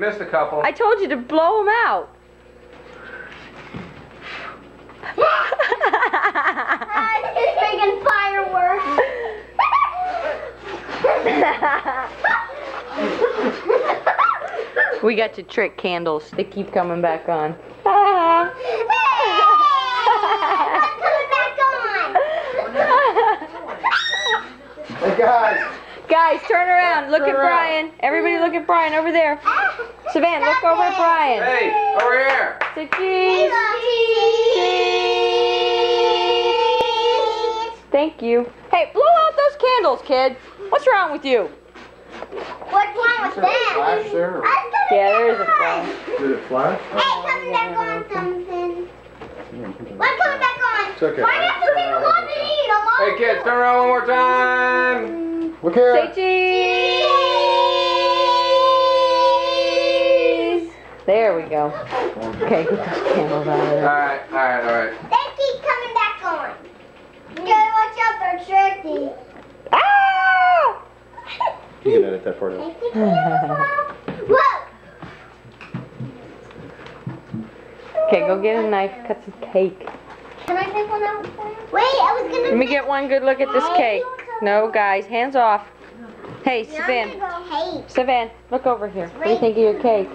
missed a couple. I told you to blow them out. This is making fireworks. We got to trick candles. They keep coming back on. Hey! What's coming back on? Hey guys. Guys, turn around. Look at Brian. Everybody look at Brian over there. Savan, look over at Brian. Hey, over here. Say cheese. Thank you. Hey, blow out those candles, kid. What's wrong with you? What's wrong with that? Flash there? Yeah, there is a flash. Did it flash? Hey, coming back on something. What's coming back on? It's okay. Why do you have to take a lot to eat? Hey kids, turn around one more time. Look here. Say cheese. There we go. Okay, get those candles out of there. Alright. They keep coming back on. You gotta watch out, they're tricky. Ah! You can edit that part out. Whoa! Okay, go get a knife, cut some cake. Can I take one out? Wait, I was gonna. Let me get one good look at this cake. No, guys, hands off. Hey, Savan. Hey, Savan, look over here. What do you think of your cake?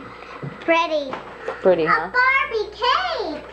Pretty. Pretty, A huh? Barbie cake.